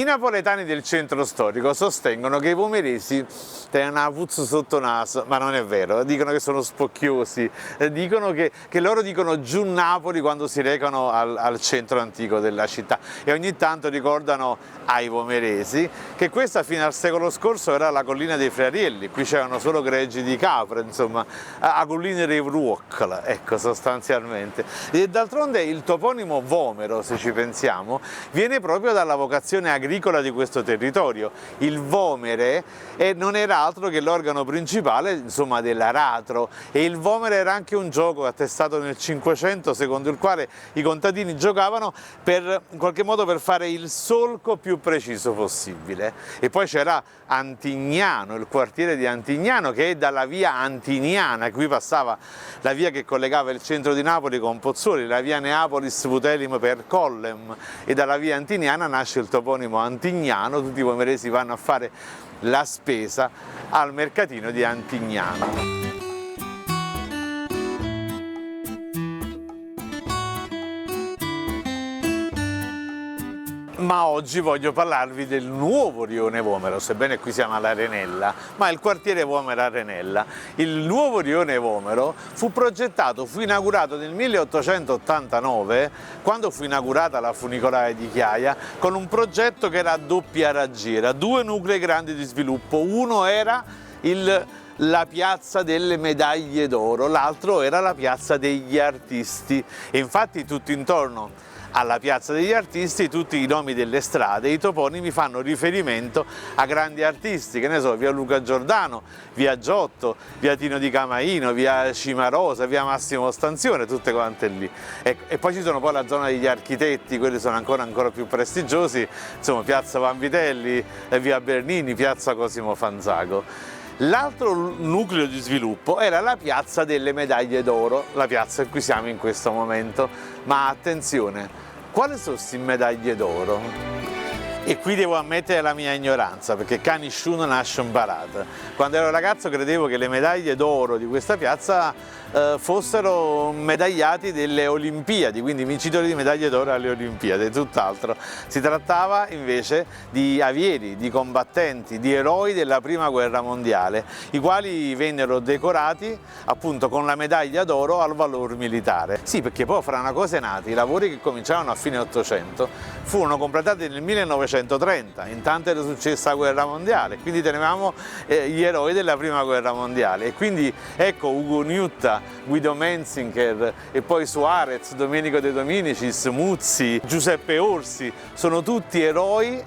I napoletani del centro storico sostengono che i pomeresi tengano una puzza sotto naso, ma non è vero, dicono che sono spocchiosi, dicono che loro dicono giù Napoli quando si recano al centro antico della città e ogni tanto ricordano ai pomeresi che questa fino al secolo scorso era la collina dei Frarielli, qui c'erano solo greggi di capre, insomma, a collina dei Vruoccala, ecco sostanzialmente. E d'altronde il toponimo Vomero, se ci pensiamo, viene proprio dalla vocazione agricola di questo territorio. Il vomere non era altro che l'organo principale, insomma, dell'aratro, e il vomere era anche un gioco attestato nel 500 secondo il quale i contadini giocavano in qualche modo per fare il solco più preciso possibile. E poi c'era Antignano, il quartiere di Antignano, che è dalla via Antiniana, qui passava la via che collegava il centro di Napoli con Pozzuoli, la via Neapolis Putelim per Collem, e dalla via Antiniana nasce il toponimo Antignano. Tutti i pomeresi vanno a fare la spesa al mercatino di Antignano. Ma oggi voglio parlarvi del nuovo rione Vomero, sebbene qui siamo all'Arenella, ma il quartiere Vomero Arenella. Il nuovo rione Vomero fu inaugurato nel 1889, quando fu inaugurata la funicolaia di Chiaia, con un progetto che era a doppia raggiera, due nuclei grandi di sviluppo. Uno era la piazza delle medaglie d'oro, l'altro era la piazza degli artisti, e infatti tutto intorno alla piazza degli artisti tutti i nomi delle strade, i toponimi fanno riferimento a grandi artisti, che ne so, via Luca Giordano, via Giotto, via Tino di Camaino, via Cimarosa, via Massimo Stanzione, tutte quante lì. E poi ci sono poi la zona degli architetti, quelli sono ancora più prestigiosi, insomma piazza Vanvitelli, via Bernini, piazza Cosimo Fanzago. L'altro nucleo di sviluppo era la piazza delle medaglie d'oro, la piazza in cui siamo in questo momento. Ma attenzione, quali sono queste medaglie d'oro? E qui devo ammettere la mia ignoranza, perché canisciuno nasce imparata. Quando ero ragazzo credevo che le medaglie d'oro di questa piazza fossero medagliati delle Olimpiadi, quindi vincitori di medaglie d'oro alle Olimpiadi, tutt'altro. Si trattava invece di avieri, di combattenti, di eroi della Prima Guerra Mondiale, i quali vennero decorati appunto con la medaglia d'oro al valor militare. Sì, perché poi fra una cosa e un'altra, i lavori che cominciarono a fine 800 furono completati nel 1930, intanto era successa la Guerra Mondiale, quindi tenevamo gli eroi della Prima Guerra Mondiale, e quindi ecco Ugo Nutta, Guido Menzinger e poi Suarez, Domenico De Dominicis, Muzzi, Giuseppe Orsi, sono tutti eroi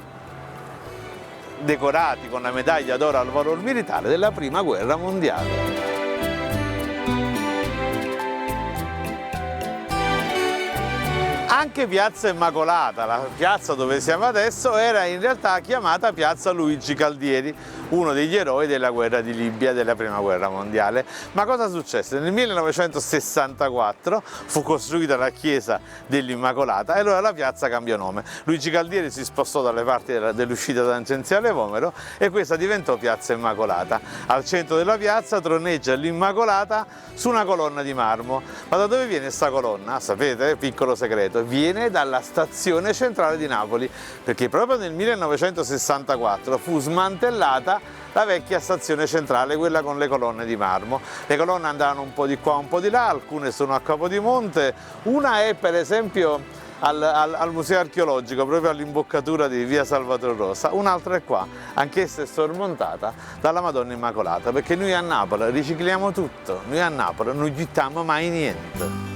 decorati con la medaglia d'oro al valor militare della Prima Guerra Mondiale. Anche piazza Immacolata, la piazza dove siamo adesso, era in realtà chiamata piazza Luigi Caldieri, uno degli eroi della guerra di Libia della Prima Guerra Mondiale. Ma cosa successe? Nel 1964 fu costruita la chiesa dell'Immacolata e allora la piazza cambiò nome. Luigi Caldieri si spostò dalle parti dell'uscita tangenziale Vomero e questa diventò piazza Immacolata. Al centro della piazza troneggia l'Immacolata su una colonna di marmo. Ma da dove viene questa colonna? Sapete? Piccolo segreto. Viene dalla stazione centrale di Napoli, perché proprio nel 1964 fu smantellata la vecchia stazione centrale, quella con le colonne di marmo. Le colonne andavano un po' di qua, un po' di là, alcune sono a Capodimonte, una è per esempio al Museo Archeologico, proprio all'imboccatura di via Salvatore Rosa, un'altra è qua, anch'essa è sormontata dalla Madonna Immacolata, perché noi a Napoli ricicliamo tutto, noi a Napoli non gettiamo mai niente.